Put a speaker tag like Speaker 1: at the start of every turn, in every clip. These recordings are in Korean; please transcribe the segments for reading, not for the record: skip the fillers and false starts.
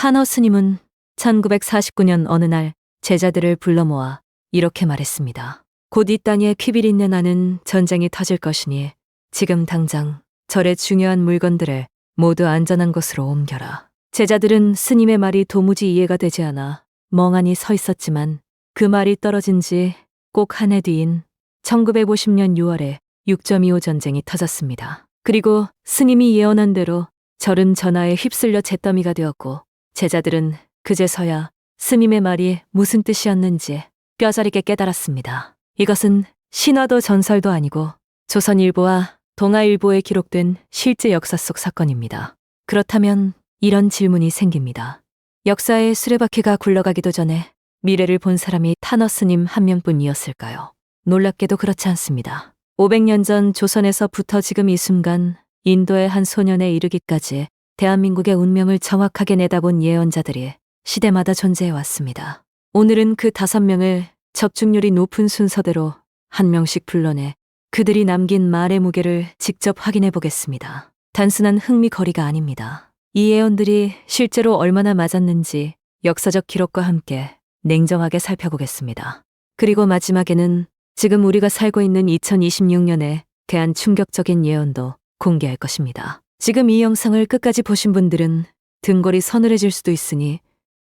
Speaker 1: 탄어 스님은 1949년 어느 날 제자들을 불러 모아 이렇게 말했습니다. 곧 이 땅에 피비린내 나는 전쟁이 터질 것이니 지금 당장 절의 중요한 물건들을 모두 안전한 곳으로 옮겨라. 제자들은 스님의 말이 도무지 이해가 되지 않아 멍하니 서 있었지만 그 말이 떨어진 지 꼭 한 해 뒤인 1950년 6월에 6.25 전쟁이 터졌습니다. 그리고 스님이 예언한 대로 절은 전하에 휩쓸려 잿더미가 되었고 제자들은 그제서야 스님의 말이 무슨 뜻이었는지 뼈저리게 깨달았습니다. 이것은 신화도 전설도 아니고 조선일보와 동아일보에 기록된 실제 역사 속 사건입니다. 그렇다면 이런 질문이 생깁니다. 역사의 수레바퀴가 굴러가기도 전에 미래를 본 사람이 탄어 스님 한 명뿐이었을까요? 놀랍게도 그렇지 않습니다. 500년 전 조선에서부터 지금 이 순간 인도의 한 소년에 이르기까지 대한민국의 운명을 정확하게 내다본 예언자들이 시대마다 존재해왔습니다. 오늘은 그 5명을 적중률이 높은 순서대로 한 명씩 불러내 그들이 남긴 말의 무게를 직접 확인해 보겠습니다. 단순한 흥미거리가 아닙니다. 이 예언들이 실제로 얼마나 맞았는지 역사적 기록과 함께 냉정하게 살펴보겠습니다. 그리고 마지막에는 지금 우리가 살고 있는 2026년에 대한 충격적인 예언도 공개할 것입니다. 지금 이 영상을 끝까지 보신 분들은 등골이 서늘해질 수도 있으니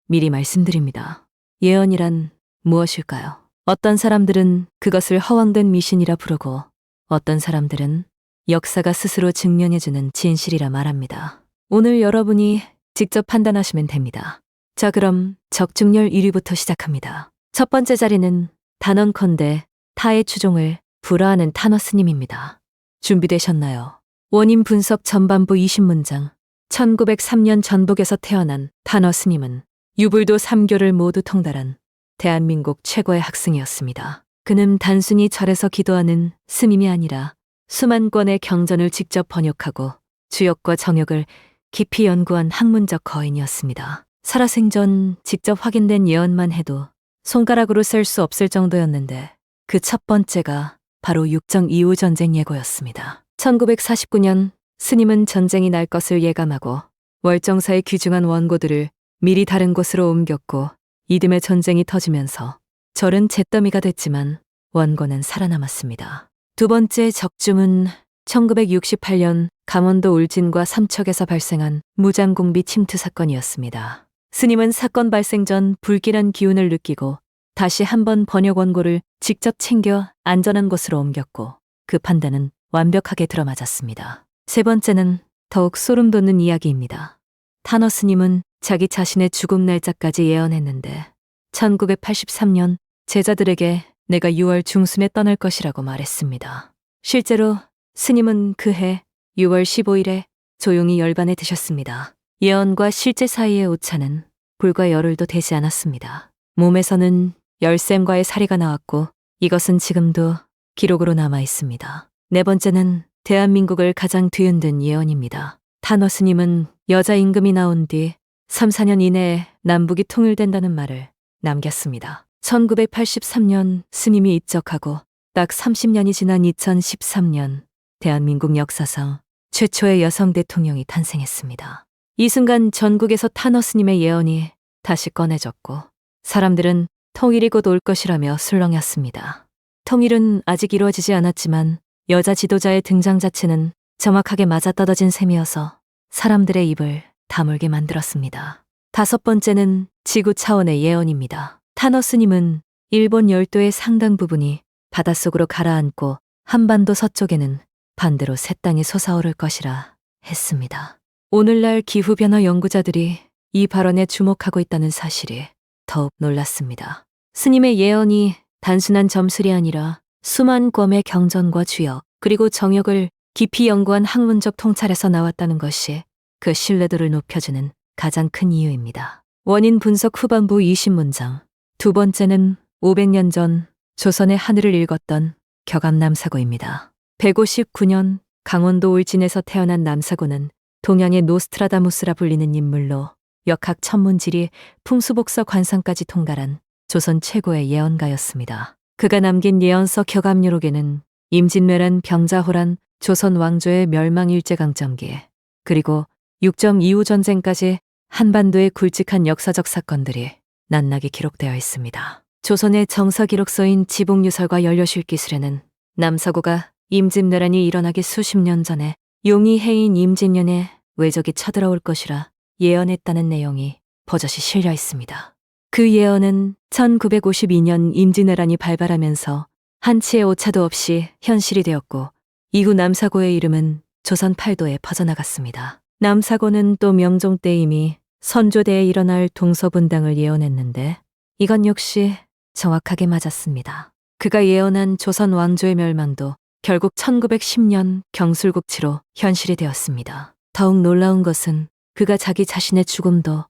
Speaker 1: 미리 말씀드립니다. 예언이란 무엇일까요? 어떤 사람들은 그것을 허황된 미신이라 부르고 어떤 사람들은 역사가 스스로 증명해주는 진실이라 말합니다. 오늘 여러분이 직접 판단하시면 됩니다. 자, 그럼 적중률 1위부터 시작합니다. 첫 번째 자리는 단언컨대 타의 추종을 불허하는 탄어 스님입니다. 준비되셨나요? 원인 분석 전반부 20문장. 1903년 전북에서 태어난 탄어 스님은 유불도 3교를 모두 통달한 대한민국 최고의 학생이었습니다. 그는 단순히 절에서 기도하는 스님이 아니라 수만 권의 경전을 직접 번역하고 주역과 정역을 깊이 연구한 학문적 거인이었습니다. 살아생전 직접 확인된 예언만 해도 손가락으로 셀 수 없을 정도였는데 그 첫 번째가 바로 6.25 전쟁 예고였습니다. 1949년 스님은 전쟁이 날 것을 예감하고 월정사에 귀중한 원고들을 미리 다른 곳으로 옮겼고 이듬해 전쟁이 터지면서 절은 잿더미가 됐지만 원고는 살아남았습니다. 두 번째 적중은 1968년 강원도 울진과 삼척에서 발생한 무장공비 침투 사건이었습니다. 스님은 사건 발생 전 불길한 기운을 느끼고 다시 한번 번역 원고를 직접 챙겨 안전한 곳으로 옮겼고 그 판단은 완벽하게 들어맞았습니다. 세 번째는 더욱 소름 돋는 이야기입니다. 탄어 스님은 자기 자신의 죽음 날짜까지 예언했는데 1983년 제자들에게 내가 6월 중순에 떠날 것이라고 말했습니다. 실제로 스님은 그해 6월 15일에 조용히 열반에 드셨습니다. 예언과 실제 사이의 오차는 불과 열흘도 되지 않았습니다. 몸에서는 열샘과의 사리가 나왔고 이것은 지금도 기록으로 남아 있습니다. 네 번째는 대한민국을 가장 뒤흔든 예언입니다. 탄어 스님은 여자 임금이 나온 뒤 3, 4년 이내에 남북이 통일된다는 말을 남겼습니다. 1983년 스님이 입적하고 딱 30년이 지난 2013년 대한민국 역사상 최초의 여성 대통령이 탄생했습니다. 이 순간 전국에서 탄어 스님의 예언이 다시 꺼내졌고 사람들은 통일이 곧 올 것이라며 술렁였습니다. 통일은 아직 이루어지지 않았지만 여자 지도자의 등장 자체는 정확하게 맞아떨어진 셈이어서 사람들의 입을 다물게 만들었습니다. 다섯 번째는 지구 차원의 예언입니다. 탄어 스님은 일본 열도의 상당 부분이 바닷속으로 가라앉고 한반도 서쪽에는 반대로 새 땅이 솟아오를 것이라 했습니다. 오늘날 기후변화 연구자들이 이 발언에 주목하고 있다는 사실이 더욱 놀랐습니다. 스님의 예언이 단순한 점술이 아니라 수만 권의 경전과 주역 그리고 정역을 깊이 연구한 학문적 통찰에서 나왔다는 것이 그 신뢰도를 높여주는 가장 큰 이유입니다. 원인 분석 후반부 20문장. 두 번째는 500년 전 조선의 하늘을 읽었던 격암 남사고입니다. 159년 강원도 울진에서 태어난 남사고는 동양의 노스트라다무스라 불리는 인물로 역학 천문지리 풍수복서 관상까지 통달한 조선 최고의 예언가였습니다. 그가 남긴 예언서 격암요록에는 임진왜란 병자호란 조선 왕조의 멸망일제강점기 그리고 6.25 전쟁까지 한반도의 굵직한 역사적 사건들이 낱나게 기록되어 있습니다. 조선의 정사 기록서인 지복유설과 연료실기술에는 남사고가 임진왜란이 일어나기 수십 년 전에 용이 해인 임진년에 외적이 쳐들어올 것이라 예언했다는 내용이 버젓이 실려 있습니다. 그 예언은 1952년 임진왜란이 발발하면서 한치의 오차도 없이 현실이 되었고 이후 남사고의 이름은 조선 팔도에 퍼져나갔습니다. 남사고는 또 명종 때 이미 선조대에 일어날 동서분당을 예언했는데 이건 역시 정확하게 맞았습니다. 그가 예언한 조선 왕조의 멸망도 결국 1910년 경술국치로 현실이 되었습니다. 더욱 놀라운 것은 그가 자기 자신의 죽음도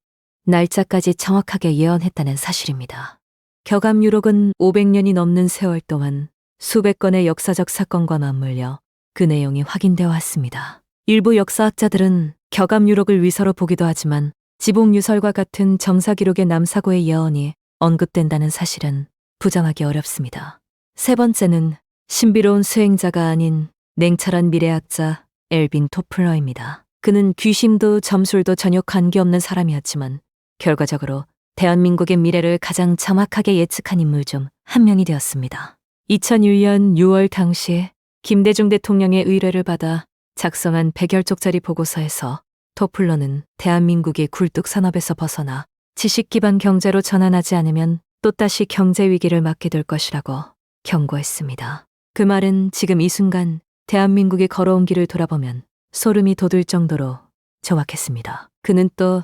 Speaker 1: 날짜까지 정확하게 예언했다는 사실입니다. 격암유록은 500년이 넘는 세월 동안 수백 건의 역사적 사건과 맞물려 그 내용이 확인되어 왔습니다. 일부 역사학자들은 격암유록을 위서로 보기도 하지만 지복유설과 같은 정사기록의 남사고의 예언이 언급된다는 사실은 부정하기 어렵습니다. 세 번째는 신비로운 수행자가 아닌 냉철한 미래학자 엘빈 토플러입니다. 그는 귀심도 점술도 전혀 관계없는 사람이었지만 결과적으로 대한민국의 미래를 가장 정확하게 예측한 인물 중 한 명이 되었습니다. 2001년 6월 당시 김대중 대통령의 의뢰를 받아 작성한 100여쪽짜리 보고서에서 토플러는 대한민국이 굴뚝산업에서 벗어나 지식 기반 경제로 전환하지 않으면 또다시 경제 위기를 맞게 될 것이라고 경고했습니다. 그 말은 지금 이 순간 대한민국이 걸어온 길을 돌아보면 소름이 돋을 정도로 정확했습니다. 그는 또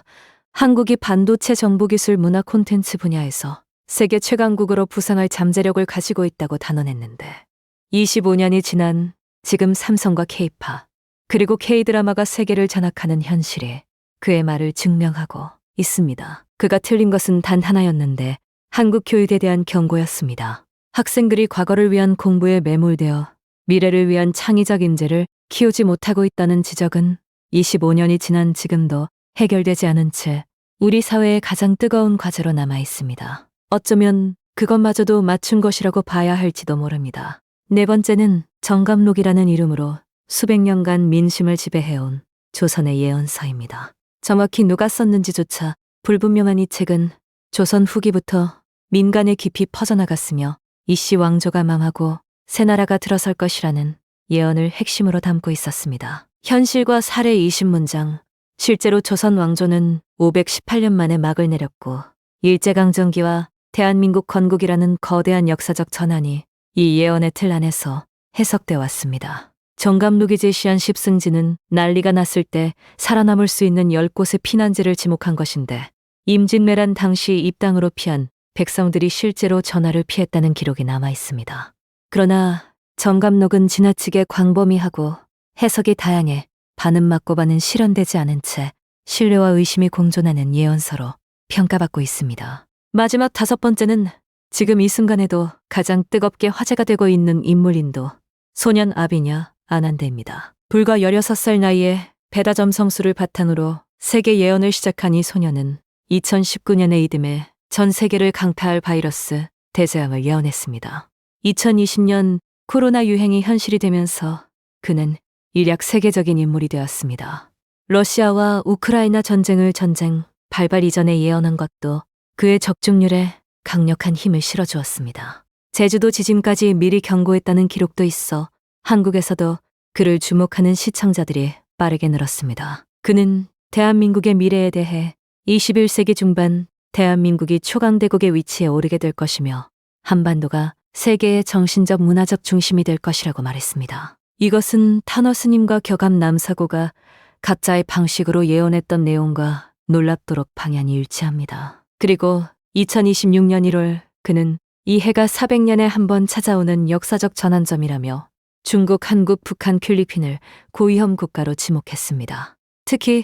Speaker 1: 한국이 반도체 정보기술 문화 콘텐츠 분야에서 세계 최강국으로 부상할 잠재력을 가지고 있다고 단언했는데 25년이 지난 지금 삼성과 K파 그리고 K드라마가 세계를 장악하는 현실이 그의 말을 증명하고 있습니다. 그가 틀린 것은 단 하나였는데 한국 교육에 대한 경고였습니다. 학생들이 과거를 위한 공부에 매몰되어 미래를 위한 창의적 인재를 키우지 못하고 있다는 지적은 25년이 지난 지금도 해결되지 않은 채 우리 사회의 가장 뜨거운 과제로 남아 있습니다. 어쩌면 그것마저도 맞춘 것이라고 봐야 할지도 모릅니다. 네 번째는 정감록이라는 이름으로 수백 년간 민심을 지배해온 조선의 예언서입니다. 정확히 누가 썼는지조차 불분명한 이 책은 조선 후기부터 민간에 깊이 퍼져나갔으며 이씨 왕조가 망하고 새 나라가 들어설 것이라는 예언을 핵심으로 담고 있었습니다. 현실과 사례 20문장, 실제로 조선 왕조는 518년 만에 막을 내렸고 일제강점기와 대한민국 건국이라는 거대한 역사적 전환이 이 예언의 틀 안에서 해석되어 왔습니다. 정감록이 제시한 십승지는 난리가 났을 때 살아남을 수 있는 10곳의 피난지를 지목한 것인데 임진왜란 당시 입당으로 피한 백성들이 실제로 전화를 피했다는 기록이 남아 있습니다. 그러나 정감록은 지나치게 광범위하고 해석이 다양해 반은 맞고 반은 실현되지 않은 채 신뢰와 의심이 공존하는 예언서로 평가받고 있습니다. 마지막 다섯 번째는 지금 이 순간에도 가장 뜨겁게 화제가 되고 있는 인물인도 소년 아비냐 아난데입니다. 불과 16살 나이에 배다점 성수를 바탕으로 세계 예언을 시작한 이 소년은 2019년의 이듬해 전 세계를 강타할 바이러스 대재앙을 예언했습니다. 2020년 코로나 유행이 현실이 되면서 그는 일약 세계적인 인물이 되었습니다. 러시아와 우크라이나 전쟁을 전쟁 발발 이전에 예언한 것도 그의 적중률에 강력한 힘을 실어주었습니다. 제주도 지진까지 미리 경고했다는 기록도 있어 한국에서도 그를 주목하는 시청자들이 빠르게 늘었습니다. 그는 대한민국의 미래에 대해 21세기 중반 대한민국이 초강대국의 위치에 오르게 될 것이며 한반도가 세계의 정신적 문화적 중심이 될 것이라고 말했습니다. 이것은 탄어 스님과 격암 남사고가 각자의 방식으로 예언했던 내용과 놀랍도록 방향이 일치합니다. 그리고 2026년 1월 그는 이 해가 400년에 한 번 찾아오는 역사적 전환점이라며 중국, 한국, 북한, 필리핀을 고위험 국가로 지목했습니다. 특히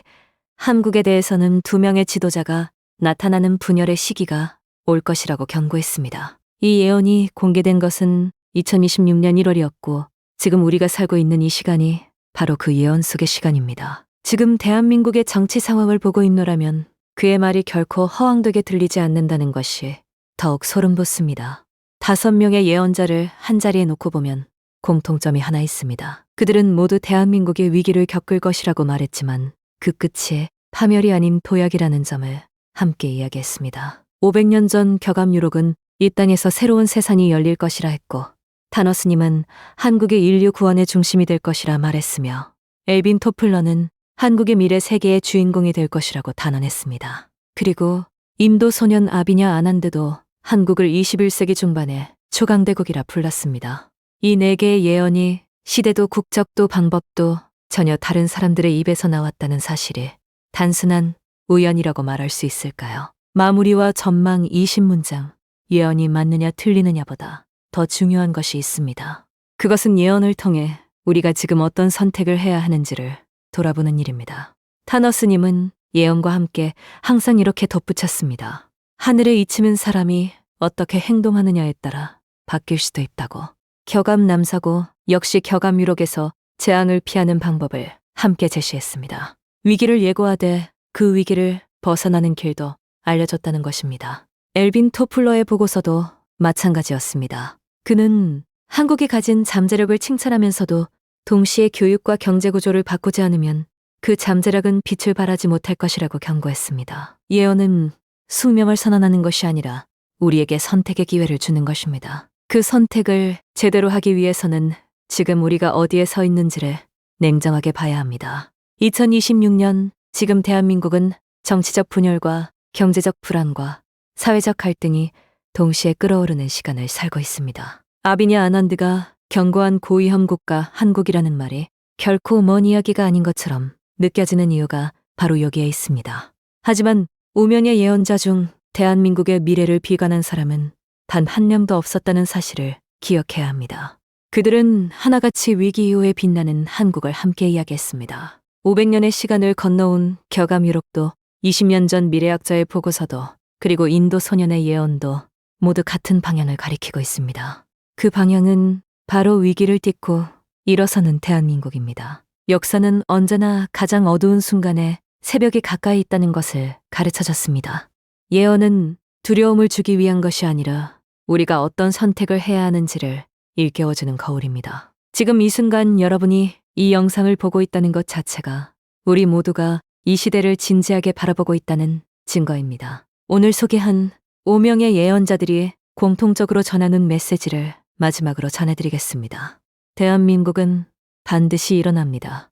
Speaker 1: 한국에 대해서는 두 명의 지도자가 나타나는 분열의 시기가 올 것이라고 경고했습니다. 이 예언이 공개된 것은 2026년 1월이었고 지금 우리가 살고 있는 이 시간이 바로 그 예언 속의 시간입니다. 지금 대한민국의 정치 상황을 보고 있노라면 그의 말이 결코 허황되게 들리지 않는다는 것이 더욱 소름 돋습니다. 5명의 예언자를 한자리에 놓고 보면 공통점이 하나 있습니다. 그들은 모두 대한민국이 위기를 겪을 것이라고 말했지만 그 끝이 파멸이 아닌 도약이라는 점을 함께 이야기했습니다. 500년 전 격암유록은 이 땅에서 새로운 세상이 열릴 것이라 했고, 타너스님은 한국의 인류 구원의 중심이 될 것이라 말했으며, 엘빈 토플러는 한국의 미래 세계의 주인공이 될 것이라고 단언했습니다. 그리고 인도 소년 아비냐 아난드도 한국을 21세기 중반에 초강대국이라 불렀습니다. 이 네 개의 예언이 시대도 국적도 방법도 전혀 다른 사람들의 입에서 나왔다는 사실이 단순한 우연이라고 말할 수 있을까요? 마무리와 전망 20문장, 예언이 맞느냐 틀리느냐보다 더 중요한 것이 있습니다. 그것은 예언을 통해 우리가 지금 어떤 선택을 해야 하는지를 돌아보는 일입니다. 타너스님은 예언과 함께 항상 이렇게 덧붙였습니다. 하늘에 이치는 사람이 어떻게 행동하느냐에 따라 바뀔 수도 있다고. 격암 남사고 역시 격암 유록에서 재앙을 피하는 방법을 함께 제시했습니다. 위기를 예고하되 그 위기를 벗어나는 길도 알려줬다는 것입니다. 엘빈 토플러의 보고서도 마찬가지였습니다. 그는 한국이 가진 잠재력을 칭찬하면서도 동시에 교육과 경제 구조를 바꾸지 않으면 그 잠재력은 빛을 발하지 못할 것이라고 경고했습니다. 예언은 숙명을 선언하는 것이 아니라 우리에게 선택의 기회를 주는 것입니다. 그 선택을 제대로 하기 위해서는 지금 우리가 어디에 서 있는지를 냉정하게 봐야 합니다. 2026년 지금 대한민국은 정치적 분열과 경제적 불안과 사회적 갈등이 동시에 끓어오르는 시간을 살고 있습니다. 아비냐 아난드가 견고한 고위험 국가 한국이라는 말이 결코 먼 이야기가 아닌 것처럼 느껴지는 이유가 바로 여기에 있습니다. 하지만 오명의 예언자 중 대한민국의 미래를 비관한 사람은 단 한 명도 없었다는 사실을 기억해야 합니다. 그들은 하나같이 위기 이후에 빛나는 한국을 함께 이야기했습니다. 500년의 시간을 건너온 격암 유록도 20년 전 미래학자의 보고서도 그리고 인도 소년의 예언도 모두 같은 방향을 가리키고 있습니다. 그 방향은 바로 위기를 딛고 일어서는 대한민국입니다. 역사는 언제나 가장 어두운 순간에 새벽이 가까이 있다는 것을 가르쳐줬습니다. 예언은 두려움을 주기 위한 것이 아니라 우리가 어떤 선택을 해야 하는지를 일깨워주는 거울입니다. 지금 이 순간 여러분이 이 영상을 보고 있다는 것 자체가 우리 모두가 이 시대를 진지하게 바라보고 있다는 증거입니다. 오늘 소개한 5명의 예언자들이 공통적으로 전하는 메시지를 마지막으로 전해드리겠습니다. 대한민국은 반드시 일어납니다.